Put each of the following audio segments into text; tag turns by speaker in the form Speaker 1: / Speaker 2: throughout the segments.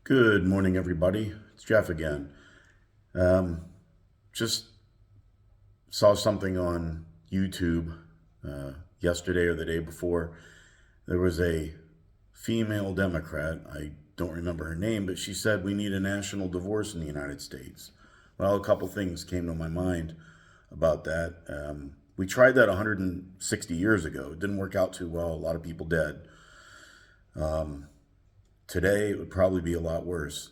Speaker 1: Good morning, everybody. It's Jeff again. Um, just saw something on YouTube yesterday or the day before. There was a female Democrat. I don't remember her name, but she said we need a national divorce in the United States. Well, a couple things came to my mind about that. We tried that 160 years ago. It didn't work out too well. A lot of people dead. Today, it would probably be a lot worse.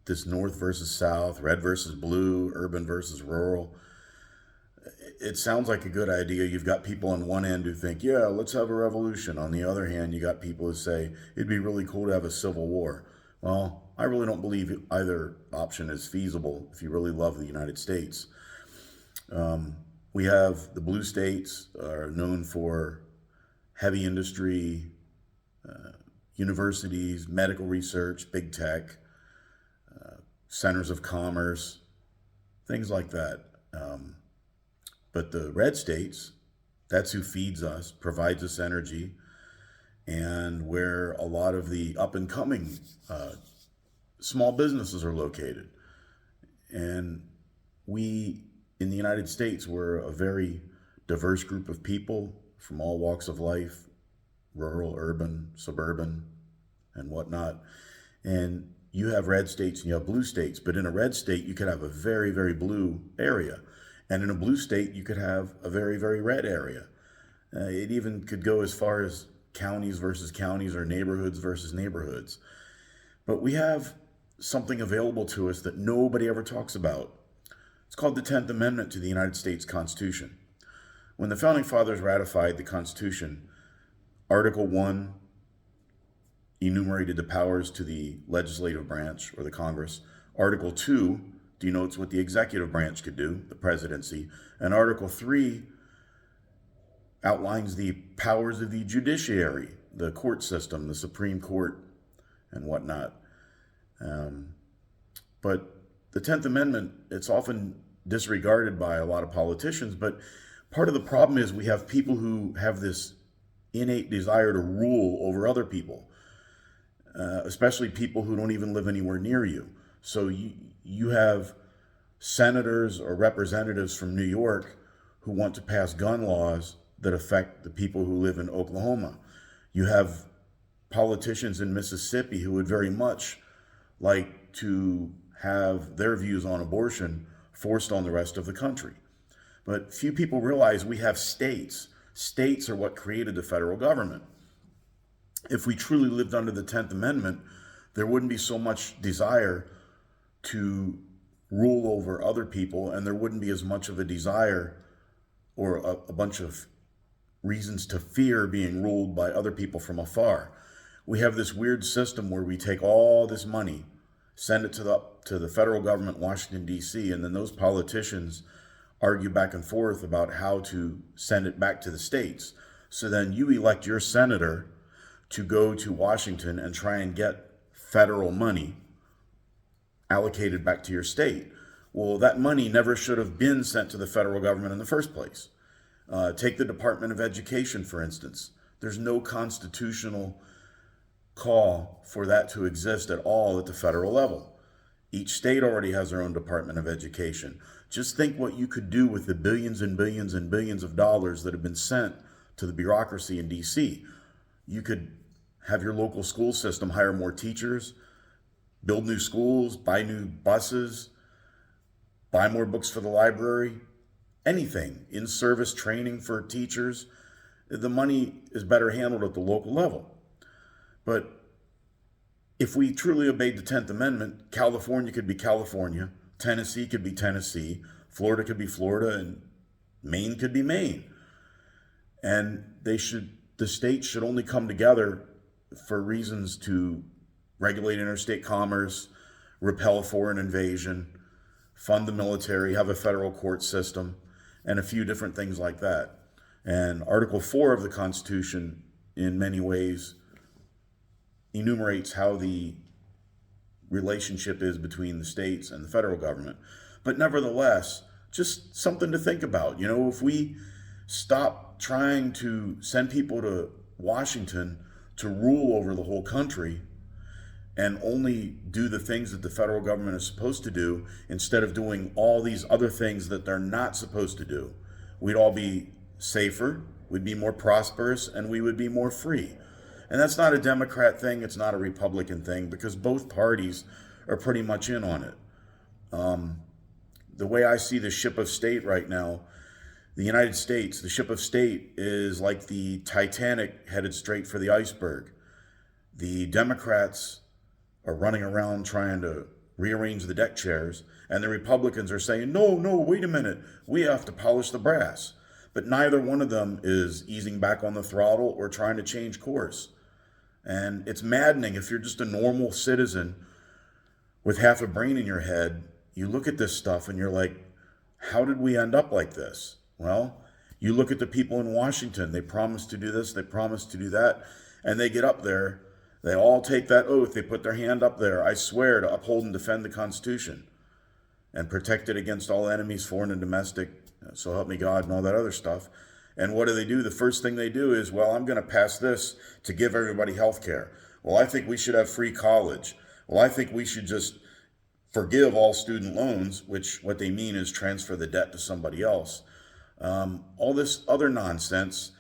Speaker 1: This North versus South, red versus blue, urban versus rural. It sounds like a good idea. You've got people on one end who think, yeah, let's have a revolution. On the other hand, you got people who say it'd be really cool to have a civil war. Well, I really don't believe either option is feasible if you really love the United States. We have the blue states are known for heavy industry, universities, medical research, big tech, centers of commerce, things like that. But the red states, that's who feeds us, provides us energy, and where a lot of the up and coming small businesses are located. And we in the United States, we're a very diverse group of people from all walks of life, rural, urban, suburban, and whatnot. And you have red states and you have blue states, but in a red state, you could have a very, very blue area. And in a blue state, you could have a very, very red area. It even could go as far as counties versus counties or neighborhoods versus neighborhoods. But we have something available to us that nobody ever talks about. It's called the 10th Amendment to the United States Constitution. When the Founding Fathers ratified the Constitution, Article 1 enumerated the powers to the legislative branch or the Congress. Article 2 denotes what the executive branch could do, the presidency. And Article 3 outlines the powers of the judiciary, the court system, the Supreme Court, and whatnot. But the 10th Amendment, it's often disregarded by a lot of politicians, but part of the problem is we have people who have this innate desire to rule over other people, especially people who don't even live anywhere near you. So you have senators or representatives from New York who want to pass gun laws that affect the people who live in Oklahoma. You have politicians in Mississippi who would very much like to have their views on abortion forced on the rest of the country. But few people realize we have states. States are what created the federal government. If we truly lived under the 10th Amendment, there wouldn't be so much desire to rule over other people, and there wouldn't be as much of a desire or a bunch of reasons to fear being ruled by other people from afar. We have this weird system where we take all this money, send it to the federal government, Washington, D.C., and then those politicians argue back and forth about how to send it back to the states. So then you elect your senator to go to Washington and try and get federal money allocated back to your state. Well, that money never should have been sent to the federal government in the first place. Take the Department of Education, for instance. There's no constitutional call for that to exist at all at the federal level. Each state already has their own Department of Education. Just think what you could do with the billions and billions and billions of dollars that have been sent to the bureaucracy in DC. You could have your local school system hire more teachers, build new schools, buy new buses, buy more books for the library, anything, in-service training for teachers. The money is better handled at the local level. But if we truly obeyed the 10th Amendment, California could be California, Tennessee could be Tennessee, Florida could be Florida, and Maine could be Maine. And the states should only come together for reasons to regulate interstate commerce, repel foreign invasion, fund the military, have a federal court system, and a few different things like that. And Article 4 of the Constitution, in many ways, enumerates how the relationship is between the states and the federal government. But nevertheless, just something to think about. You know, if we stop trying to send people to Washington to rule over the whole country, and only do the things that the federal government is supposed to do instead of doing all these other things that they're not supposed to do, we'd all be safer, we'd be more prosperous, and we would be more free. And that's not a Democrat thing, it's not a Republican thing, because both parties are pretty much in on it. The way I see the ship of state right now, the United States, the ship of state is like the Titanic headed straight for the iceberg. The Democrats are running around trying to rearrange the deck chairs, and the Republicans are saying, no, no, wait a minute, we have to polish the brass. But neither one of them is easing back on the throttle or trying to change course. And it's maddening if you're just a normal citizen with half a brain in your head. You look at this stuff and you're like, how did we end up like this? Well, you look at the people in Washington. They promised to do this, they promised to do that, and they get up there. They all take that oath. They put their hand up there. I swear to uphold and defend the Constitution and protect it against all enemies, foreign and domestic, so help me God, and all that other stuff. And what do? The first thing they do is, well, I'm going to pass this to give everybody health care. Well, I think we should have free college. Well, I think we should just forgive all student loans, which what they mean is transfer the debt to somebody else. All this other nonsense.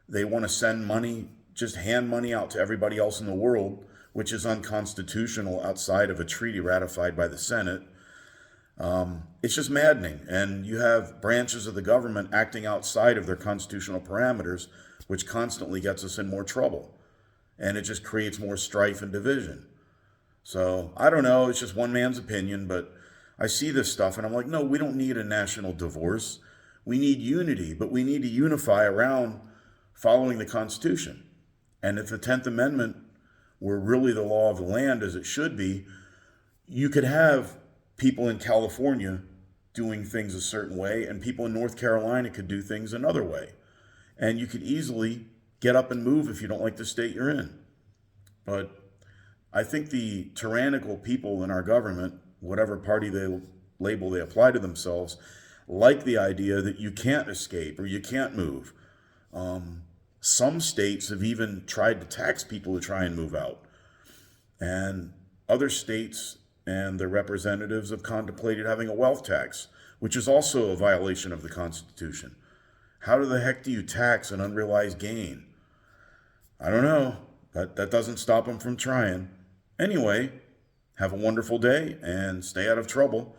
Speaker 1: They want to send money, just hand money out to everybody else in the world, which is unconstitutional outside of a treaty ratified by the Senate. It's just maddening. And you have branches of the government acting outside of their constitutional parameters, which constantly gets us in more trouble. And it just creates more strife and division. So I don't know, it's just one man's opinion, but I see this stuff and I'm like, no, we don't need a national divorce. We need unity, but we need to unify around following the Constitution. And if the 10th Amendment were really the law of the land as it should be, you could have people in California doing things a certain way and people in North Carolina could do things another way. And you could easily get up and move if you don't like the state you're in. But I think the tyrannical people in our government, whatever party label they apply to themselves, like the idea that you can't escape or you can't move. Some states have even tried to tax people to try and move out. And other states and their representatives have contemplated having a wealth tax, which is also a violation of the Constitution. How the heck do you tax an unrealized gain? I don't know, but that doesn't stop them from trying. Anyway, have a wonderful day and stay out of trouble.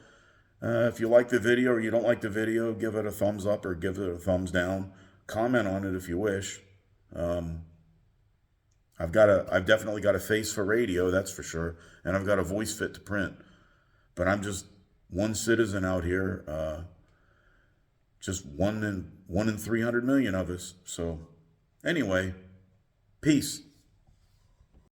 Speaker 1: If you like the video or you don't like the video, give it a thumbs up or give it a thumbs down. Comment on it if you wish. I've definitely got a face for radio, that's for sure, and I've got a voice fit to print. But I'm just one citizen out here, just one in 300 million of us. So anyway, peace.